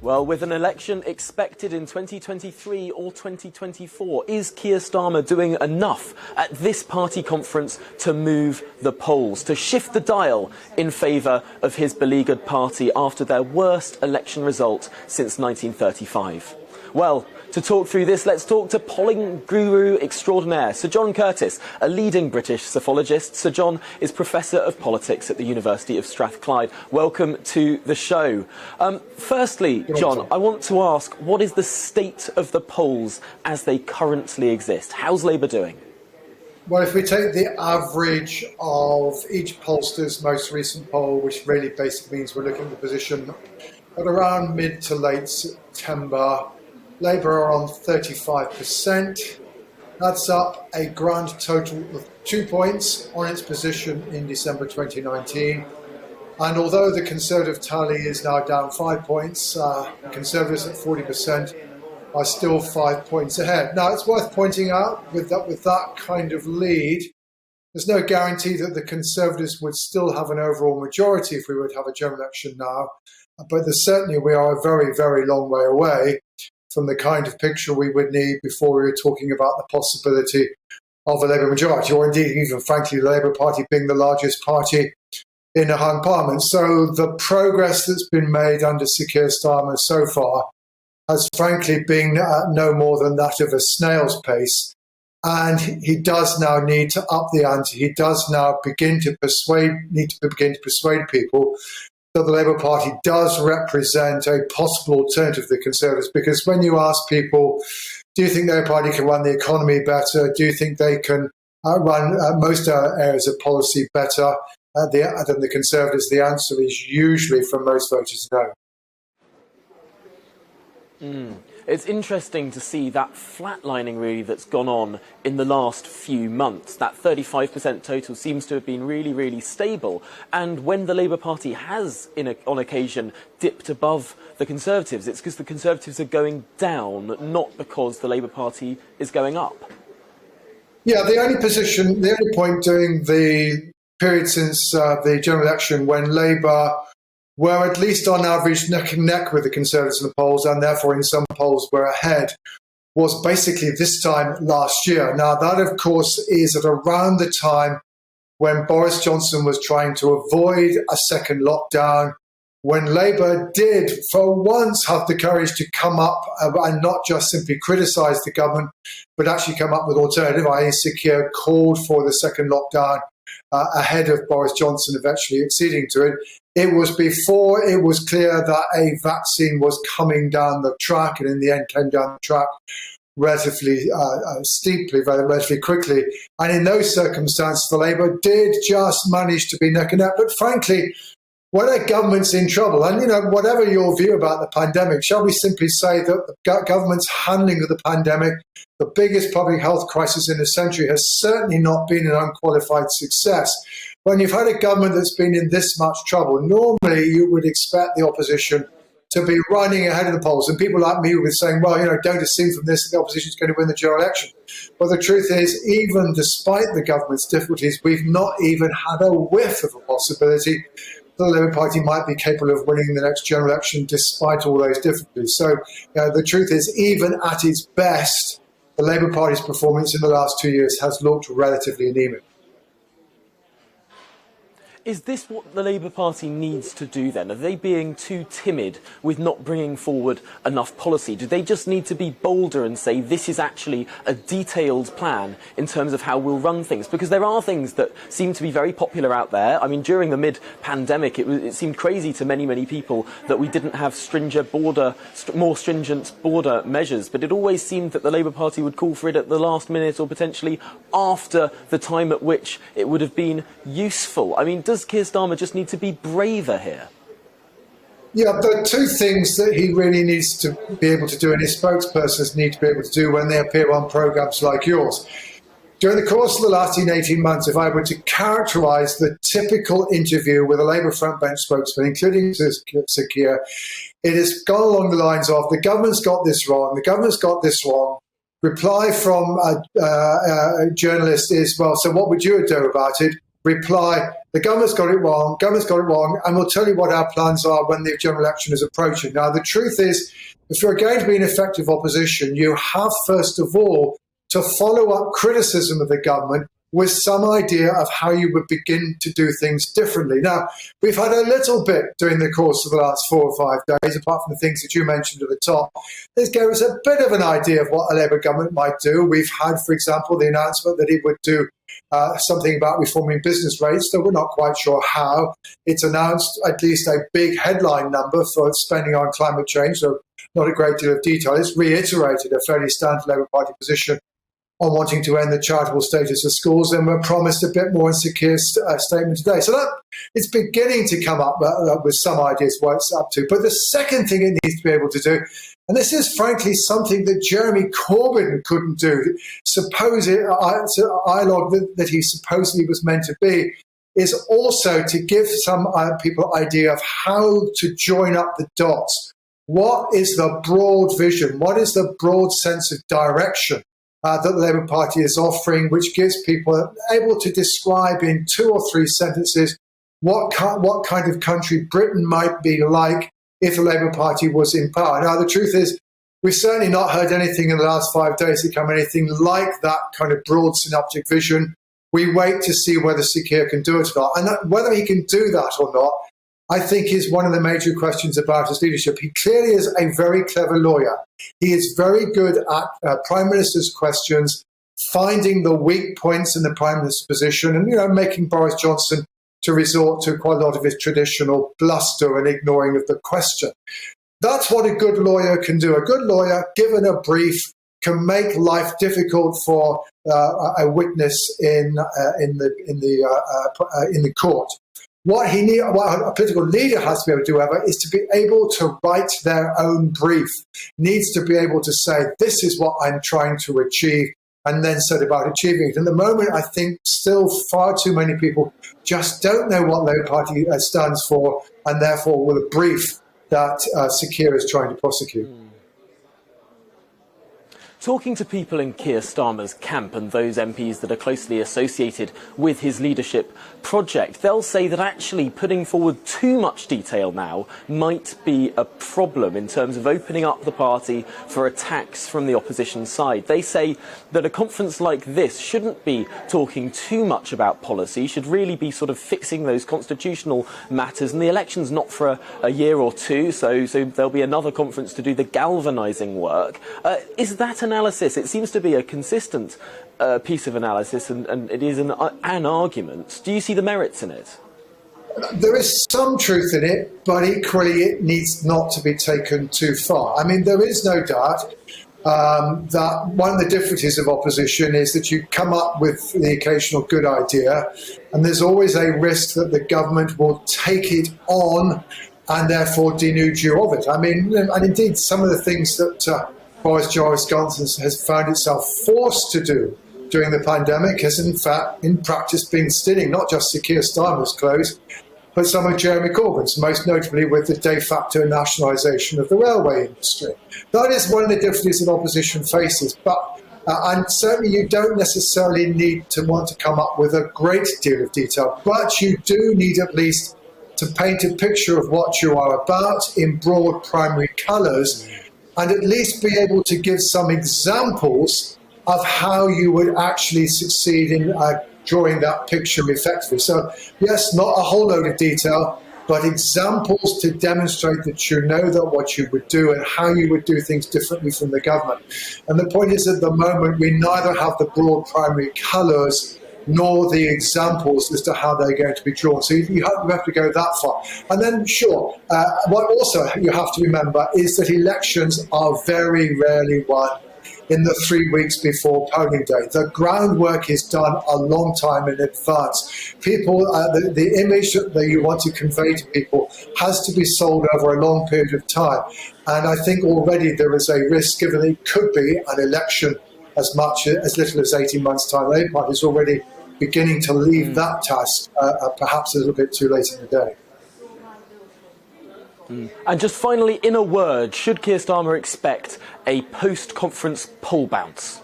Well, with an election expected in 2023 or 2024, is Keir Starmer doing enough at this party conference to move the polls, to shift the dial in favour of his beleaguered party after their worst election result since 1935? Well, to talk through this, let's talk to polling guru extraordinaire, Sir John Curtice, a leading British psephologist. Sir John is Professor of Politics at the University of Strathclyde. Welcome to the show. Firstly, John, I want to ask, what is the state of the polls as they currently exist? How's Labour doing? Well, if we take the average of each pollster's most recent poll, which really basically means we're looking at the position at around mid to late September, Labour are on 35%. That's up a grand total of 2 points on its position in December 2019. And although the Conservative tally is now down 5 points, Conservatives at 40% are still 5 points ahead. Now, it's worth pointing out with that kind of lead, there's no guarantee that the Conservatives would still have an overall majority if we were to have a general election now. But certainly we are a very, very long way away from the kind of picture we would need before we were talking about the possibility of a Labour majority, or indeed even frankly the Labour Party being the largest party in a hung parliament. So the progress that's been made under Sir Keir Starmer so far has frankly been no more than that of a snail's pace. And he does now need to up the ante. He does now need to begin to persuade people that the Labour Party does represent a possible alternative to the Conservatives. Because when you ask people, do you think the Labour Party can run the economy better? Do you think they can run most areas of policy better than the Conservatives? The answer is usually, from most voters, no. It's interesting to see that flatlining really that's gone on in the last few months. That 35% total seems to have been really, really stable. And when the Labour Party has, on occasion, dipped above the Conservatives, it's because the Conservatives are going down, not because the Labour Party is going up. Yeah, the only point during the period since the general election when Labour were at least on average neck and neck with the Conservatives in the polls, and therefore in some polls were ahead, was basically this time last year. Now, that, of course, is at around the time when Boris Johnson was trying to avoid a second lockdown, when Labour did, for once, have the courage to come up and not just simply criticise the government, but actually come up with alternative, i.e. Sir Keir called for the second lockdown ahead of Boris Johnson eventually acceding to it. It was before it was clear that a vaccine was coming down the track, and in the end came down the track relatively steeply, relatively quickly. And in those circumstances, the Labour did just manage to be neck and neck. But frankly, when a government's in trouble, and whatever your view about the pandemic, shall we simply say that the government's handling of the pandemic, the biggest public health crisis in a century, has certainly not been an unqualified success. When you've had a government that's been in this much trouble, normally you would expect the opposition to be running ahead of the polls. And people like me would be saying, well, don't assume from this that the opposition is going to win the general election. But the truth is, even despite the government's difficulties, we've not even had a whiff of a possibility that the Labour Party might be capable of winning the next general election despite all those difficulties. So the truth is, even at its best, the Labour Party's performance in the last 2 years has looked relatively anemic. Is this what the Labour Party needs to do then? Are they being too timid with not bringing forward enough policy? Do they just need to be bolder and say this is actually a detailed plan in terms of how we'll run things? Because there are things that seem to be very popular out there. I mean, during the mid-pandemic, it seemed crazy to many, many people that we didn't have more stringent border measures. But it always seemed that the Labour Party would call for it at the last minute or potentially after the time at which it would have been useful. I mean, does Keir Starmer just need to be braver here? Yeah, there are two things that he really needs to be able to do, and his spokespersons need to be able to do when they appear on programmes like yours. During the course of the last 18 months, if I were to characterise the typical interview with a Labour frontbench spokesman, including Sir Keir, it has gone along the lines of, the government's got this wrong, the government's got this wrong. Reply from a journalist is, well, so what would you do about it? Reply, The government's got it wrong, and we'll tell you what our plans are when the general election is approaching. Now, the truth is, if you're going to be an effective opposition, you have, first of all, to follow up criticism of the government with some idea of how you would begin to do things differently. Now, we've had a little bit during the course of the last 4 or 5 days, apart from the things that you mentioned at the top. This gave us a bit of an idea of what a Labour government might do. We've had, for example, the announcement that it would do something about reforming business rates, though we're not quite sure how. It's announced at least a big headline number for spending on climate change, so not a great deal of detail. It's reiterated a fairly standard Labour Party position on wanting to end the charitable status of schools, and we're promised a bit more in Sakir's statement today. So that it's beginning to come up with some ideas what it's up to. But the second thing it needs to be able to do, and this is frankly something that Jeremy Corbyn couldn't do, dialogue that he supposedly was meant to be, is also to give some people an idea of how to join up the dots. What is the broad vision? What is the broad sense of direction that the Labour Party is offering, which gives people able to describe in 2 or 3 sentences what kind of country Britain might be like if the Labour Party was in power. Now, the truth is, we've certainly not heard anything in the last 5 days that come anything like that kind of broad synoptic vision. We wait to see whether Sakir can do it or not. And whether he can do that or not, I think, is one of the major questions about his leadership. He clearly is a very clever lawyer. He is very good at Prime Minister's questions, finding the weak points in the Prime Minister's position and, making Boris Johnson to resort to quite a lot of his traditional bluster and ignoring of the question. That's what a good lawyer can do. A good lawyer, given a brief, can make life difficult for a witness in the court. What a political leader has to be able to do, however, is to be able to write their own brief, needs to be able to say, this is what I'm trying to achieve, and then set about achieving it. And at the moment, I think still far too many people just don't know what Labour Party stands for, and therefore will a brief that Sakir is trying to prosecute. Talking to people in Keir Starmer's camp and those MPs that are closely associated with his leadership project, they'll say that actually putting forward too much detail now might be a problem in terms of opening up the party for attacks from the opposition side. They say that a conference like this shouldn't be talking too much about policy, should really be sort of fixing those constitutional matters, and the election's not for a year or two, so there'll be another conference to do the galvanising work. Is that analysis? It seems to be a consistent piece of analysis, and it is an argument. Do you see the merits in it? There is some truth in it, but equally it needs not to be taken too far. I mean, there is no doubt that one of the difficulties of opposition is that you come up with the occasional good idea, and there's always a risk that the government will take it on and therefore denude you of it. I mean, and indeed some of the things that Boris Johnson has found itself forced to do during the pandemic has in fact, in practice, been stealing not just Sir Keir Starmer's clothes, but some of Jeremy Corbyn's, most notably with the de facto nationalisation of the railway industry. That is one of the difficulties that opposition faces, but and certainly you don't necessarily need to want to come up with a great deal of detail, but you do need at least to paint a picture of what you are about in broad primary colours, and at least be able to give some examples of how you would actually succeed in drawing that picture effectively. So, yes, not a whole load of detail, but examples to demonstrate that you know that what you would do and how you would do things differently from the government. And the point is, at the moment, we neither have the broad primary colours nor the examples as to how they're going to be drawn. So you have to go that far. And then, sure, what also you have to remember is that elections are very rarely won in the 3 weeks before polling day. The groundwork is done a long time in advance. People, the image that you want to convey to people has to be sold over a long period of time. And I think already there is a risk, given it could be an election as little as 18 months' time. The Labour Party is already beginning to leave that task perhaps a little bit too late in the day. And just finally, in a word, should Keir Starmer expect a post-conference poll bounce?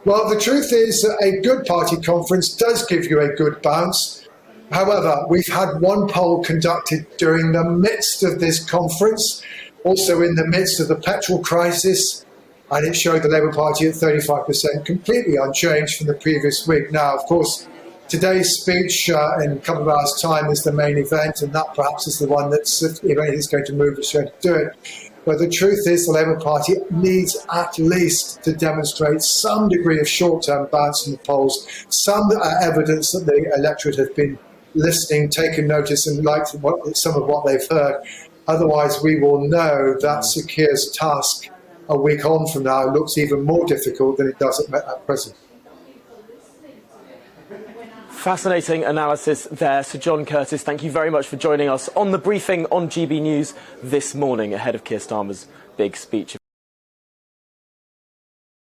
Well, the truth is that a good party conference does give you a good bounce. However, we've had one poll conducted during the midst of this conference, also in the midst of the petrol crisis, and it showed the Labour Party at 35%, completely unchanged from the previous week. Now, of course, today's speech in a couple of hours' time is the main event, and that perhaps is the one that's, if anything's going to move, it's going to do it. But the truth is the Labour Party needs at least to demonstrate some degree of short-term bounce in the polls, some evidence that the electorate have been listening, taken notice and liked some of what they've heard. Otherwise, we will know that Sir Keir's task a week on from now looks even more difficult than it does at present. Fascinating analysis there. Sir John Curtice, thank you very much for joining us on the briefing on GB News this morning ahead of Keir Starmer's big speech.